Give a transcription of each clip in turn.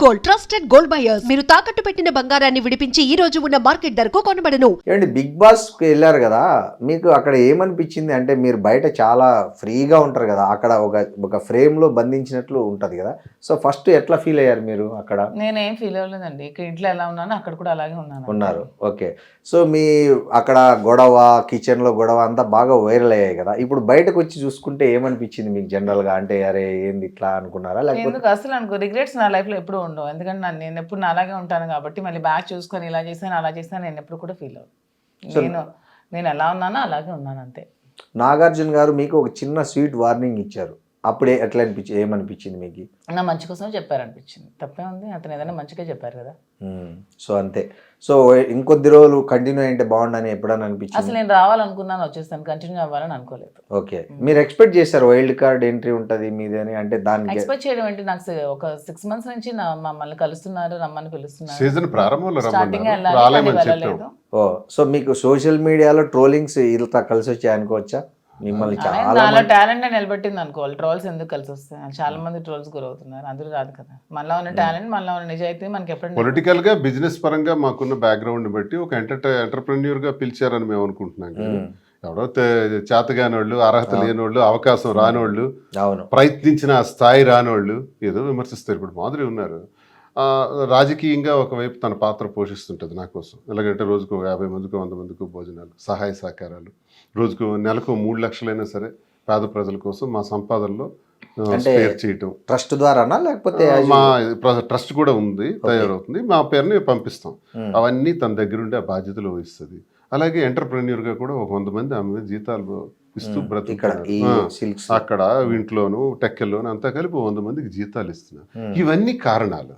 Gold, trusted gold buyers. మీరు తాకట్టు పెట్టిన బంగారాన్ని విడిపించి ఈ రోజు ఉన్న మార్కెట్ ధరకు కొనబడను. ఏమండి బిగ్ బాస్కి వెళ్ళారు కదా, మీకు అక్కడ ఏమనిపించింది? అంటే మీరు బయట చాలా ఫ్రీగా ఉంటారు కదా, అక్కడ ఒక ఫ్రేమ్లో బంధించినట్లు ఉంటుంది కదా. సో ఫస్ట్ ఎట్లా ఫీల్ అయ్యారు మీరు అక్కడ? నేనేం ఫీల్ అవ్వలేదండి. ఇక్కడ ఇంట్లో ఎలా ఉన్నానో అక్కడ కూడా అలాగే ఉన్నారు. ఓకే. సో మీ అక్కడ గొడవ, కిచెన్లో గొడవ అంతా బాగా వైరల్ అయ్యాయి కదా. ఇప్పుడు బయటకు వచ్చి చూసుకుంటే ఏమనిపించింది మీకు జనరల్గా? అంటే అరే ఏంది ఇట్లా అనుకున్నారా? లేకపోతే ఎందుకు అసలు అనుకో, రిగ్రెట్స్ నా లైఫ్లో ఎప్పుడు ఉండవు. ఎందుకంటే నేను ఎప్పుడు నా అలాగే ఉంటాను కాబట్టి మళ్ళీ బ్యాక్ చూసుకొని ఇలా చేశాను అలా చేశాను నేను ఎప్పుడు కూడా ఫీల్ అవ్వను. నేను ఎలా ఉన్నానో అలాగే ఉన్నాను అంతే. నాగార్జున గారు మీకు ఒక చిన్న స్వీట్ వార్నింగ్ ఇచ్చారు, అప్పుడే ఎట్లా ఏమనిపించింది మీకు? నా మంచి కోసం చెప్పారనిపించింది. తప్పే ఉంది, అతను ఏదైనా మంచిగా చెప్పారు కదా. సో అంతే. సో ఇంకొద్ది రోజులు కంటిన్యూ అయితే బాగుండని ఎప్పుడైనా అనిపించింది? అసలు నేను రావాలనుకున్నాను, వచ్చేస్తాను, కంటిన్యూ అవ్వాలని అనుకోలేదు. ఓకే. మీరు ఎక్స్పెక్ట్ చేశారు వైల్డ్ కార్డ్ ఎంట్రీ ఉంటుంది మీదని? అంటే దానికి ఎక్స్పెక్ట్ చేయడం ఏంటి, నాకు ఒక 6 months నుంచి మమ్మల్ని కలుస్తున్నారు, రమ్మని పిలుస్తున్నారు. సీజన్ ప్రారంభంలో స్టార్టింగ్ వెళ్ళలేదు. ఓ సో మీకు సోషల్ మీడియాలో ట్రోలింగ్స్ ఇలా కలిసి వచ్చాయి అనుకోవచ్చా? మిమ్మల్ని చాలా టాలెంట్ నిలబెట్టింది అనుకోవాలి. ట్రోల్స్ ఎందుకు కలిసి వస్తాయి? చాలా మంది ట్రోల్స్ గురవుతున్నారు, అందరూ రాదు కదా. మనలో ఉన్న టాలెంట్, మనలో ఉన్న నిజాయితీ మనకి ఎప్పుడు పొలిటికల్ గా బిజినెస్ పరంగా మాకున్న బ్యాక్గ్రౌండ్ బట్టి ఒక ఎంటర్ప్రెన్యూర్ గా పిలిచారని మేము అనుకుంటున్నాం. ఎవడో చేతగాని వాళ్ళు, అర్హత లేని వాళ్ళు, అవకాశం రానోళ్ళు, ప్రయత్నించిన స్థాయి రానోళ్ళు ఏదో విమర్శిస్తారు. ఇప్పుడు మాదిరి ఉన్నారు. రాజకీయంగా ఒకవైపు తన పాత్ర పోషిస్తుంటుంది నా కోసం. ఎలాగంటే రోజుకు 50 మందికి 100 మందికి భోజనాలు, సహాయ సహకారాలు, రోజుకు నెలకు 3 లక్షలైనా సరే పేద ప్రజల కోసం మా సంపాదనలో చేయటం. ట్రస్ట్ ద్వారానా లేకపోతే? మా ట్రస్ట్ కూడా ఉంది, తయారవుతుంది, మా పేరుని పంపిస్తాం. అవన్నీ తన దగ్గరుండి ఆ బాధ్యతలు వహిస్తుంది. అలాగే ఎంటర్ప్రెన్యూర్గా కూడా ఒక 100 మంది ఆమె జీతాలు ఇస్తూ బ్రతుకుతున్నారు. అక్కడ ఇంట్లోను టెక్కల్లోను అంతా కలిపి 100 మందికి జీతాలు ఇస్తున్నారు. ఇవన్నీ కారణాలు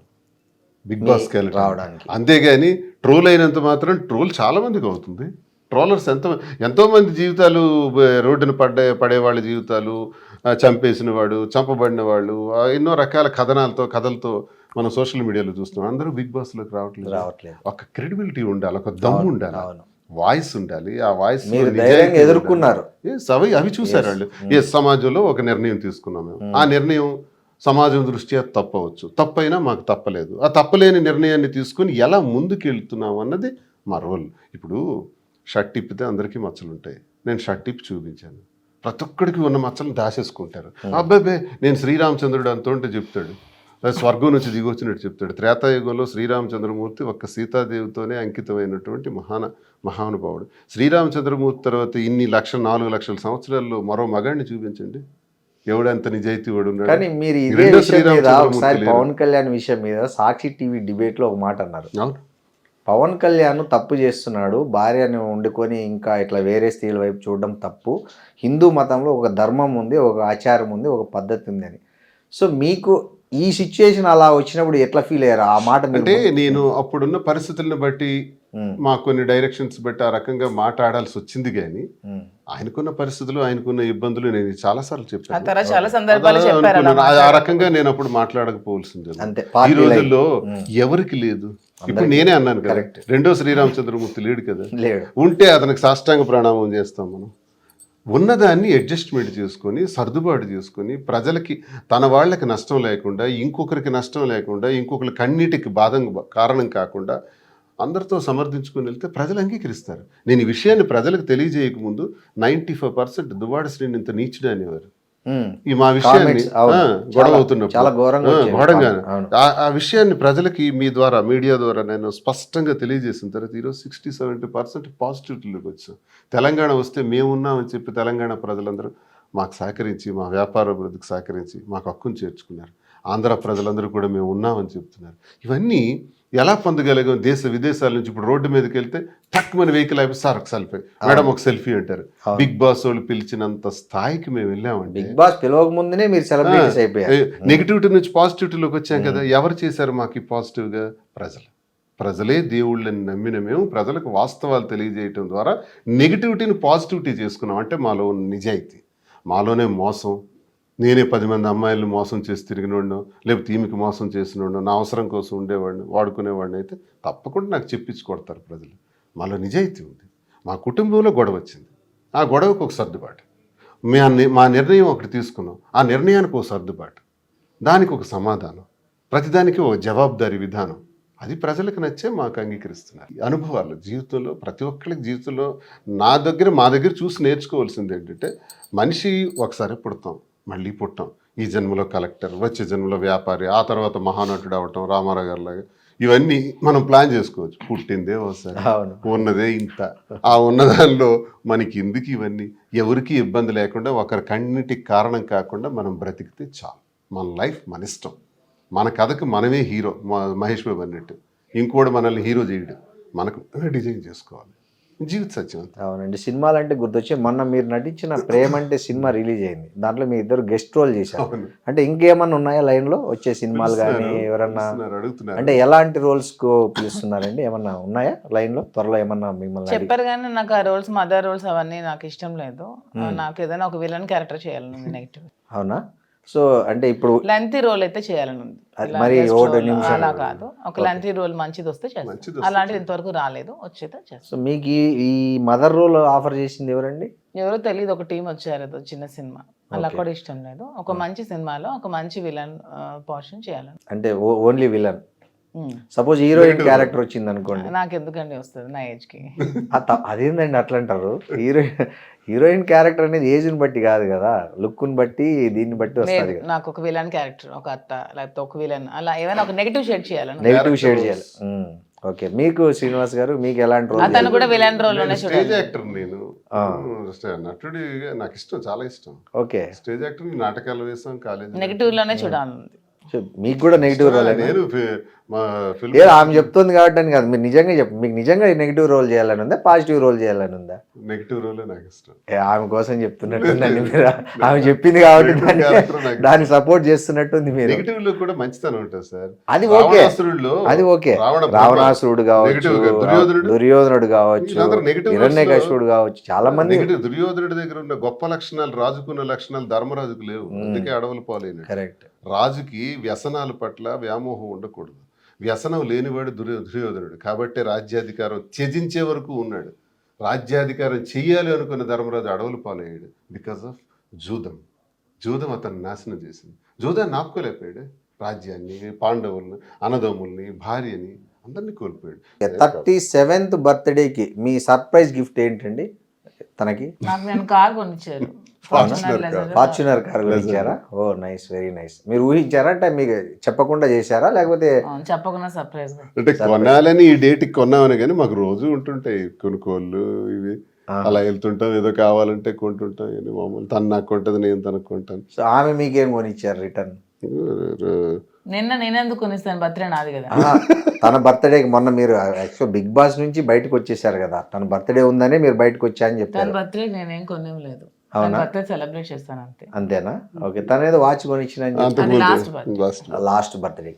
బిగ్ బాస్కి రావడానికి. అంతేగాని ట్రోల్ అయినంత మాత్రం ట్రోల్ చాలా మందికి అవుతుంది. ట్రోలర్స్ ఎంతో మంది జీవితాలు రోడ్డున పడేవాళ్ళ జీవితాలు, చంపేసిన వాడు, చంపబడిన వాళ్ళు, ఎన్నో రకాల కథలతో మనం సోషల్ మీడియాలో చూస్తున్నాం. అందరూ బిగ్ బాస్లోకి రావట్లేదు. ఒక క్రెడిబిలిటీ ఉండాలి, ఒక దమ్ము ఉండాలి, వాయిస్ ఉండాలి. ఆ వాయిస్ ఎదుర్కొన్నారు, అవి చూసారు వాళ్ళు. ఏ సమాజంలో ఒక నిర్ణయం తీసుకున్నాం మేము, ఆ నిర్ణయం సమాజం దృష్ట్యా తప్పవచ్చు, తప్పైనా మాకు తప్పలేదు. ఆ తప్పలేని నిర్ణయాన్ని తీసుకుని ఎలా ముందుకు వెళ్తున్నాం అన్నది మా రోల్. ఇప్పుడు షర్ట్ ఇప్పితే అందరికీ మచ్చలు ఉంటాయి. నేను షర్ట్ ఇప్పి చూపించాను, ప్రతి ఒక్కడికి ఉన్న మచ్చలను దాచేసుకుంటారు. అబ్బాబే నేను శ్రీరామచంద్రుడు అంతుంటే చెప్తాడు, స్వర్గం నుంచి దిగొచ్చినట్టు చెప్తాడు. త్రేతాయుగంలో శ్రీరామచంద్రమూర్తి ఒక్క సీతాదేవితోనే అంకితమైనటువంటి మహానుభావుడు. శ్రీరామచంద్రమూర్తి తర్వాత ఇన్ని 4 లక్షల సంవత్సరాల్లో మరో మగాడిని చూపించండి, ఎవడంత నిజాయితీ వాడు ఉన్నాడు. కానీ మీరు ఇదే విషయం మీద ఒకసారి పవన్ కళ్యాణ్ విషయం మీద సాక్షి టీవీ డిబేట్లో ఒక మాట అన్నారు. పవన్ కళ్యాణ్ తప్పు చేస్తున్నాడు, భార్యను వండుకొని ఇంకా ఇట్లా వేరే స్త్రీల వైపు చూడడం తప్పు. హిందూ మతంలో ఒక ధర్మం ఉంది, ఒక ఆచారం ఉంది, ఒక పద్ధతి ఉంది అని. సో మీకు ఈ సిచ్యుయేషన్ అలా వచ్చినప్పుడు ఎట్లా ఫీల్ అయ్యారు? ఆ మాట అంటే నేను అప్పుడున్న పరిస్థితులను బట్టి, మా కొన్ని డైరెక్షన్స్ బట్టి ఆ రకంగా మాట్లాడాల్సి వచ్చింది. కానీ ఆయనకున్న పరిస్థితులు, ఆయనకున్న ఇబ్బందులు నేను చాలాసార్లు చెప్పాను. ఆ రకంగా నేను అప్పుడు మాట్లాడకపోవాల్సిందే. ఈ రోజుల్లో ఎవరికి లేదు. ఇప్పుడు నేనే అన్నాను కదా, రెండో శ్రీరామచంద్రమూర్తి లేడు కదా, ఉంటే అతనికి సాష్టాంగ ప్రణామం చేస్తాం. మనం ఉన్నదాన్ని అడ్జస్ట్మెంట్ చేసుకొని, సర్దుబాటు చేసుకొని, ప్రజలకి తన వాళ్ళకి నష్టం లేకుండా, ఇంకొకరికి నష్టం లేకుండా, ఇంకొకరి కన్నీటికి కారణం కాకుండా అందరితో సమర్థించుకొని వెళ్తే ప్రజలు అంగీకరిస్తారు. నేను ఈ విషయాన్ని ప్రజలకు తెలియజేయకముందు 95% దువ్వాడ శ్రీని ఇంత నీచుడు అనేవారు. ఈ మా విషయాన్ని గొడవ అవుతున్నప్పుడు ఘోరంగా ఆ విషయాన్ని ప్రజలకి మీ ద్వారా, మీడియా ద్వారా నేను స్పష్టంగా తెలియజేసిన తర్వాత ఈరోజు 60-70% పాజిటివిటీలోకి వచ్చాం. తెలంగాణ వస్తే మేమున్నామని చెప్పి తెలంగాణ ప్రజలందరూ మాకు సహకరించి, మా వ్యాపార అభివృద్ధికి సహకరించి మాకు హక్కును చేర్చుకున్నారు. ఆంధ్ర ప్రజలందరూ కూడా మేము ఉన్నామని చెప్తున్నారు. ఇవన్నీ ఎలా పొందగలిగాం? దేశ విదేశాల నుంచి ఇప్పుడు రోడ్డు మీదకి వెళ్తే తక్కువని వెహికల్ అయిపోయి సార్ ఒక సెల్ఫీ, మేడం ఒక సెల్ఫీ అంటారు. బిగ్ బాస్ వాళ్ళు పిలిచినంత స్థాయికి మేము వెళ్ళామండి. బిగ్ బాస్ పిలవక ముందునే మీరు సెలబ్రిటీస్ అయిపోయారు. నెగిటివిటీ నుంచి పాజిటివిటీలోకి వచ్చాం కదా. ఎవరు చేశారు మాకు పాజిటివ్గా? ప్రజలే దేవుళ్ళని నమ్మిన మేము ప్రజలకు వాస్తవాలు తెలియజేయటం ద్వారా నెగిటివిటీని పాజిటివిటీ చేసుకున్నాం. అంటే మాలో ఉన్న నిజాయితీ, మాలోనే మోసం, నేనే 10 మంది అమ్మాయిలను మోసం చేసి తిరిగినోడినో, లేకపోతే ఈమెకి మోసం చేసినోడినో, నా అవసరం కోసం ఉండేవాడిని, వాడుకునేవాడిని అయితే తప్పకుండా నాకు చెప్పించి కొడతారు ప్రజలు. మాలో నిజాయితీ ఉంది. మా కుటుంబంలో గొడవ వచ్చింది, ఆ గొడవకు ఒక సర్దుబాటు, మా నిర్ణయం ఒకటి తీసుకున్నాం, ఆ నిర్ణయానికి ఒక సర్దుబాటు, దానికి ఒక సమాధానం. ప్రతిదానికి ఒక జవాబుదారీ విధానం, అది ప్రజలకు నచ్చే మాకు అంగీకరిస్తున్నారు. ఈ అనుభవాలు జీవితంలో ప్రతి ఒక్కరికి జీవితంలో మా దగ్గర చూసి నేర్చుకోవాల్సింది ఏంటంటే, మనిషి ఒకసారి పుడతాం, మళ్ళీ పుట్టాం. ఈ జన్మలో కలెక్టర్, వచ్చే జన్మలో వ్యాపారి, ఆ తర్వాత మహానటుడు అవటం రామారావు గారి లాగా, ఇవన్నీ మనం ప్లాన్ చేసుకోవచ్చు. పుట్టిందే ఒకసారి, ఉన్నదే ఇంత, ఆ ఉన్నదానిలో మనకి ఎందుకు ఇవన్నీ, ఎవరికి ఇబ్బంది లేకుండా, ఒకరి కన్నిటికి కారణం కాకుండా మనం బ్రతికితే చాలు. మన లైఫ్ మన ఇష్టం, మన కథకు మనమే హీరో. మహేష్ బాబు అన్నట్టు ఇంకోటి మనల్ని హీరో చేయడు, మనకు డిజైన్ చేసుకోవాలి. జీవిత సత్యం. అవునండి. సినిమాలు అంటే గుర్తొచ్చి మొన్న మీరు నటించిన ప్రేమ అంటే సినిమా రిలీజ్ అయింది, దాంట్లో మీ ఇద్దరు గెస్ట్ రోల్ చేశారు. అంటే ఇంకేమన్నా ఉన్నాయా లైన్ లో వచ్చే సినిమాలు కానీ ఎవరన్నా అడుగుతున్నారు అంటే ఎలాంటి రోల్స్ కు పిలుస్తున్నారండి? ఏమన్నా ఉన్నాయా లైన్ లో త్వరలో ఏమన్నా మిమ్మల్ని చెప్పారు కానీ నాకు ఆ రోల్స్, మదర్ రోల్స్ అవన్నీ నాకు ఇష్టం లేదు. నాకు ఏదైనా ఒక విలన్ క్యారెక్టర్ చేయాలని నెగిటివ్. అవునా? సో అంటే ఇప్పుడు లెంతీ రోల్ అయితే చేయాలని ఉంది. మరి Guest ఒకటి role నిమిషం అలా కాదు, ఒక లెంతీ రోల్ మంచిది వస్తే చేస్తాను. అలాంటిది ఇంతవరకు రాలేదు, వచ్చేదే చేస్తాను. సో మీకు ఈ మదర్ రోల్ ఆఫర్ చేసింది ఎవరండి? ఎవరో తెలియదు, ఒక టీం వచ్చారు, ఏదో చిన్న సినిమా, అలా కూడా ఇష్టం లేదు. ఒక మంచి సినిమాలో ఒక మంచి విలన్ పోర్షన్ చేయాలని. అంటే only villain. Suppose heroine character వచ్చింది అనుకోండి, నాకు ఎందుకండి వస్తుంది నా ఏజ్ కి. అదేందండి అట్లా అంటారు? హీరోయిన్ క్యారెక్టర్ అనేది ఏజ్ ని బట్టి కాదు కదా, లుక్ ని బట్టి దీన్ని బట్టి వస్తుంది. నాకు ఒక విలన్ క్యారెక్టర్, ఒక అత్త లేకపోతే ఒక విలన్, అలా ఏమైనా ఒక నెగిటివ్ షేడ్ చేయాలని. నెగిటివ్ షేడ్ చేయాలి. ఓకే. మీకు శ్రీనివాస్ గారు మీకు ఎలాంటి రోల్? అతను కూడా విలన్ రోల్ లోనే స్టేజ్ చూడాలి. యాక్టర్ నేను, నటుడి నాకు ఇష్టం, చాలా ఇష్టం. ఓకే. స్టేజ్ యాక్టర్, నాటకాలు వేసాం, కాలేజ్ నెగిటివ్ లోనే చూడాలి. మీకు కూడా నెగిటివ్ రోల్? నేను మా ఫిల్మ్ ఆమె చెప్తుంది కాబట్టి అని కాదు, మీరు నిజంగా మీకు నిజంగా నెగిటివ్ రోల్ చేయాలని ఉందా, పాజిటివ్ రోల్ చేయాలని ఉందా? నెగిటివ్ రోలే నాకు ఇష్టం. ఆమె కోసం చెప్తున్నట్టుందండి మీరు. ఆమె చెప్పింది కాబట్టి దాన్ని సపోర్ట్ చేస్తున్నట్టుంది మీరు. నెగిటివ్ లో కూడా మంచితనం ఉంటుంది సార్. అది ఓకే, అది ఓకే. రావణాసురుడు కావచ్చు, దుర్యోధనుడు కావచ్చు, హిరణ్యకశిపుడు కావచ్చు, చాలా మంది. దుర్యోధనుడి దగ్గర ఉన్న గొప్ప లక్షణాలు, రాజుకున్న లక్షణాలు ధర్మరాజుకు లేవు, అందుకే అడవులు పాలైన. కరెక్ట్. రాజుకి వ్యసనాల పట్ల వ్యామోహం ఉండకూడదు. వ్యసనం లేనివాడు దుర్యోధనుడు, కాబట్టి రాజ్యాధికారం త్యజించే వరకు ఉన్నాడు. రాజ్యాధికారం చెయ్యాలి అనుకున్న ధర్మరాజు అడవులు పాలయ్యాడు బికాస్ ఆఫ్ జూదం అతను నాశనం చేసింది. జూదాన్ని ఆపుకోలేకపోయాడు. రాజ్యాన్ని, పాండవుల్ని, అన్నదమ్ముల్ని, భార్యని అందరినీ కోల్పోయాడు. 37th బర్త్డేకి మీ సర్ప్రైజ్ గిఫ్ట్ ఏంటండి తనకి? నాకు నేను కార్ కొనిచ్చారు, ఫార్చునర్ కార్ ఇచ్చారా? ఓ నైస్, వెరీ నైస్. మీరు ఊహించారా? అంటే మీకు చెప్పకుండా చేశారా లేకపోతే? చెప్పకుండా సర్ప్రైజ్. అంటే కొనాలని ఈ డేట్కి కొన్నామని, కానీ మాకు రోజు ఉంటుంటాయి కొనుక్కోళ్ళు ఇవి, అలా వెళ్తుంటాం, ఏదో కావాలంటే కొంటుంటాం. మామూలు తను నాకు కొంటది, నేను తనకు కొంటాను. సో ఆమె మీకేం కొనిచ్చారు రిటర్న్? నేనెందుకు కొనిస్తాను, బర్త్డే నాది కదా. తన బర్త్డేకి మొన్న మీరు యాక్చువల్ బిగ్ బాస్ నుంచి బయటకు వచ్చేసారు కదా, తన బర్త్డే ఉందనే మీరు బయటకు వచ్చా అని చెప్పారు. తన బర్త్డే నేనేం కొనేం లేదు, బర్త్డే సెలబ్రేట్ చేస్తాను అంతే. అంతేనా? ఓకే. తన ఏదో వాచ్ కొనిచ్చిన లాస్ట్ బర్త్డే.